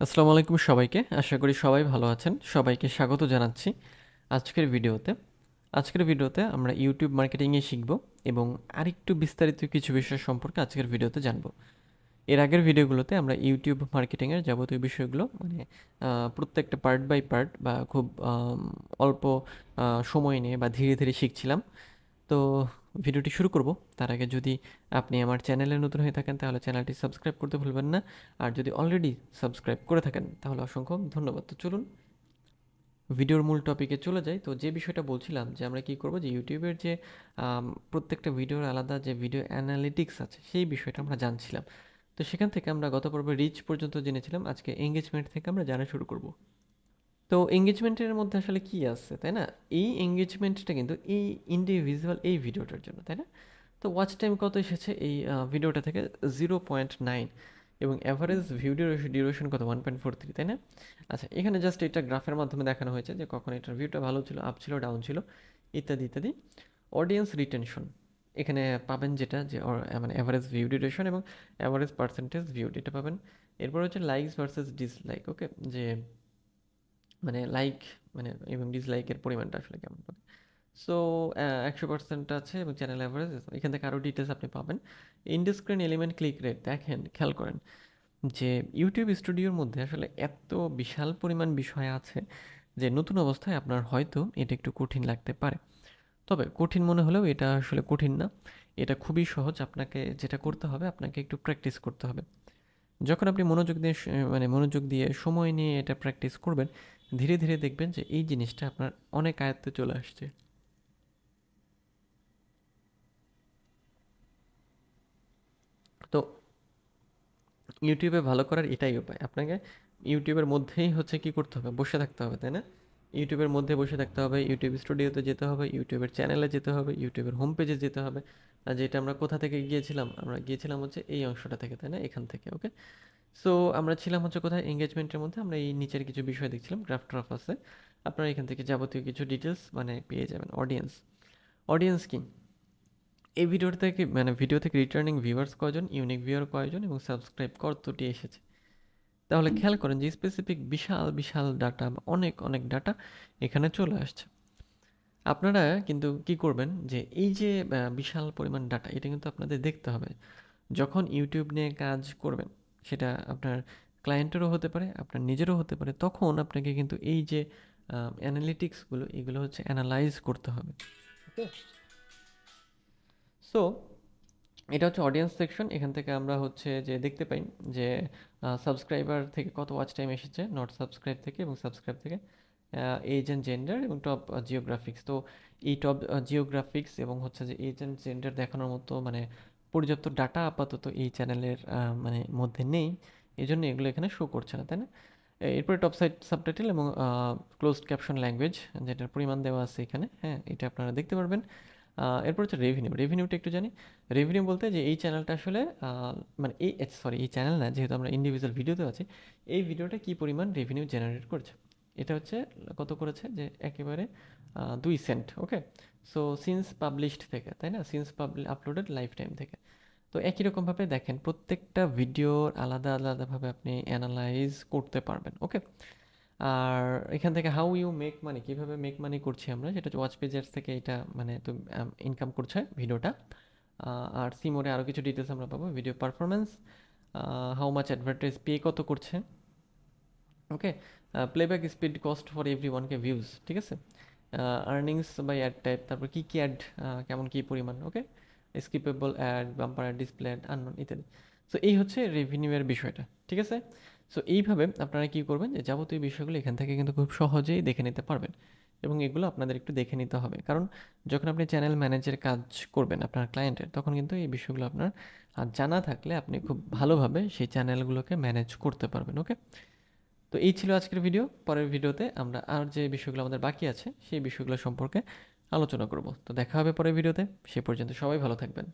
আসসালামু আলাইকুম সবাইকে। আশা করি সবাই ভালো আছেন। সবাইকে স্বাগত জানাচ্ছি আজকের ভিডিওতে। আজকের ভিডিওতে আমরা ইউটিউব মার্কেটিংয়ে শিখব এবং আরেকটু বিস্তারিত কিছু বিষয় সম্পর্কে আজকের ভিডিওতে জানব। এর আগের ভিডিওগুলোতে আমরা ইউটিউব মার্কেটিংয়ের যাবতীয় বিষয়গুলো মানে প্রত্যেকটা পার্ট বাই পার্ট বা খুব অল্প সময় নিয়ে বা ধীরে ধীরে শিখছিলাম। তো ভিডিওটি শুরু করব তার আগে যদি আপনি আমার চ্যানেলে নতুন হয়ে থাকেন তাহলে চ্যানেলটি সাবস্ক্রাইব করতে ভুলবেন না। আর যদি অলরেডি সাবস্ক্রাইব করে থাকেন তাহলে অসংখ্য ধন্যবাদ। তো চলুন ভিডিওর মূল টপিকে চলে যাই। তো যে বিষয়টা বলছিলাম যে আমরা কি করব, যে ইউটিউবের যে প্রত্যেকটা ভিডিওর আলাদা যে ভিডিও অ্যানালিটিক্স আছে সেই বিষয়টা আমরা জানছিলাম। তো সেখান থেকে আমরা গত পর্বে রিচ পর্যন্ত জেনেছিলাম, আজকে এঙ্গেজমেন্ট থেকে আমরা জানা শুরু করব। তো এঙ্গেজমেন্টের মধ্যে আসলে কি আছে, তাই না? এই এঙ্গেজমেন্টটা কিন্তু এই ইন্ডিভিজুয়াল এই ভিডিওটার জন্য, তাই না? তো ওয়াচ টাইম কত এসেছে এই ভিডিওটা থেকে? 0.9, এবং অ্যাভারেজ ভিউ ডিউরেশন কত? 1.43, তাই না? আচ্ছা, এখানে জাস্ট এটা গ্রাফের মাধ্যমে দেখানো হয়েছে যে কখন এটার ভিউটা ভালো ছিল, আপ ছিল, ডাউন ছিল, ইত্যাদি ইত্যাদি। অডিয়েন্স রিটেনশন এখানে পাবেন, যেটা যে মানে অ্যাভারেজ ভিউ ডিউরেশন এবং অ্যাভারেজ পার্সেন্টেজ ভিউ, এটা পাবেন। এরপর হচ্ছে লাইকস ভার্সেস ডিসলাইক, ওকে, যে মানে লাইক মানে এবং ডিসলাইকের পরিমাণটা আসলে কেমন হবে। সো 100% আছে এবং চ্যানেল অ্যাভারেজ এখান থেকে আরও ডিটেলস আপনি পাবেন। ইনডিসক্রিন এলিমেন্ট ক্লিক রেট দেখেন, খেয়াল করেন যে ইউটিউব স্টুডিওর মধ্যে আসলে এত বিশাল পরিমাণ বিষয় আছে যে নতুন অবস্থায় আপনার হয়তো এটা একটু কঠিন লাগতে পারে। তবে কঠিন মনে হলেও এটা আসলে কঠিন না, এটা খুবই সহজ। আপনাকে যেটা করতে হবে, আপনাকে একটু প্র্যাকটিস করতে হবে। যখন আপনি মনোযোগ দিয়ে সময় নিয়ে এটা প্র্যাকটিস করবেন, ধীরে ধীরে দেখবেন যে এই জিনিসটা আপনার অনেক আয়ত্তে চলে আসছে। তো ইউটিউবে ভালো করার এটাই উপায়, আপনাকে ইউটিউবের মধ্যেই হচ্ছে কি করতে হবে, বসে থাকতে হবে, তাই না? ইউটিউবের মধ্যে বসে থাকতে হবে, ইউটিউব স্টুডিওতে যেতে হবে, ইউটিউবের চ্যানেলে যেতে হবে, ইউটিউবের হোম পেজে যেতে হবে। আর যেটা আমরা কোথা থেকে গিয়েছিলাম, আমরা গিয়েছিলাম হচ্ছে এই অংশটা থেকে, তাই না? এখান থেকে, ওকে। সো আমরা ছিলাম হচ্ছে কোথায়, এঙ্গেজমেন্টের মধ্যে। আমরা এই নিচের কিছু বিষয় দেখছিলাম, গ্রাফ ট্রাফ আছে, আপনারা এখান থেকে যাবতীয় কিছু ডিটেলস মানে পেয়ে যাবেন। অডিয়েন্স, অডিয়েন্স কি, এই ভিডিও থেকে ভিডিও থেকে রিটার্নিং ভিউয়ার্স কয়জন, ইউনিক ভিউয়ার কয়জন এবং সাবস্ক্রাইব কতটি এসেছে। তাহলে খেয়াল করেন যে স্পেসিফিক বিশাল বিশাল ডাটা, অনেক অনেক ডাটা এখানে চলে আসছে। আপনারা কিন্তু কি করবেন, যে এই যে বিশাল পরিমাণ ডাটা, এটা কিন্তু আপনাদের দেখতে হবে। যখন ইউটিউব নিয়ে কাজ করবেন, সেটা আপনার ক্লায়েন্টেরও হতে পারে, আপনার নিজেরও হতে পারে, তখন আপনাকে কিন্তু এই যে অ্যানালিটিক্সগুলো, এগুলো হচ্ছে অ্যানালাইজ করতে হবে, ওকে। সো এটা হচ্ছে অডিয়েন্স সেকশন। এখান থেকে আমরা হচ্ছে যে দেখতে পাই যে সাবস্ক্রাইবার থেকে কত ওয়াচ টাইম এসেছে, নট সাবস্ক্রাইব থেকে এবং সাবস্ক্রাইব থেকে, এজ অ্যান্ড জেন্ডার এবং টপ জিওগ্রাফিক্স। তো এই টপ জিওগ্রাফিক্স এবং হচ্ছে যে এজ অ্যান্ড জেন্ডার দেখানোর মতো পর্যাপ্ত ডাটা আপাতত এই চ্যানেলের মধ্যে নেই, এই জন্য এগুলো এখানে শো করছে না, তাই না? এরপরে টপ সাইড সাবটাইটেল এবং ক্লোজড ক্যাপশন ল্যাঙ্গুয়েজ, যেটার পরিমাণ দেওয়া আছে এখানে, হ্যাঁ, এটা আপনারা দেখতে পারবেন। এরপর হচ্ছে রেভিনিউটা একটু জানি। রেভিনিউ বলতে যে এই চ্যানেলটা আসলে এই চ্যানেল না, যেহেতু আমরা ইন্ডিভিজুয়াল ভিডিওতে আছি, এই ভিডিওটা কি পরিমাণ রেভিনিউ জেনারেট করেছে, এটা হচ্ছে কত করেছে, যে একেবারে 2 সেন্ট, ওকে। সো সিন্স পাবলিশড থেকে, তাই না? সিন্স আপলোডেড লাইফ টাইম থেকে। তো একই রকমভাবে দেখেন প্রত্যেকটা ভিডিওর আলাদা আলাদাভাবে আপনি অ্যানালাইজ করতে পারবেন, ওকে। আর এখান থেকে হাউ ইউ মেক মানি, কীভাবে মেক মানি করছি আমরা, সেটা হচ্ছে ওয়াচ পেজেস থেকে এটা তো ইনকাম করছে ভিডিওটা। আর সিমোরে আরও কিছু ডিটেলস আমরা পাবো, video performance, how much advertise pay কত করছে, okay. Playback speed, cost for every one K views, ঠিক আছে। আর্নিংস বাই অ্যাড টাইপ, তারপর কী কী অ্যাড, কেমন কী পরিমাণ, okay. Skippable ad, bumper ad, display ad, unknown ইত্যাদি। সো এই হচ্ছে রেভিনিউয়ের বিষয়টা, ঠিক আছে। সো এইভাবে আপনারা কী করবেন, যে যাবতীয় বিষয়গুলো এখান থেকে কিন্তু খুব সহজেই দেখে নিতে পারবেন, এবং এগুলো আপনাদের একটু দেখে নিতে হবে, কারণ যখন আপনি চ্যানেল ম্যানেজের কাজ করবেন আপনার ক্লায়েন্টের, তখন কিন্তু এই বিষয়গুলো আপনার জানা থাকলে আপনি খুব ভালোভাবে সেই চ্যানেলগুলোকে ম্যানেজ করতে পারবেন, ওকে। তো এই ছিল আজকের ভিডিও। পরের ভিডিওতে আমরা আর যে বিষয়গুলো আমাদের বাকি আছে সেই বিষয়গুলো সম্পর্কে আলোচনা করব। তো দেখা হবে পরের ভিডিওতে, সে পর্যন্ত সবাই ভালো থাকবেন।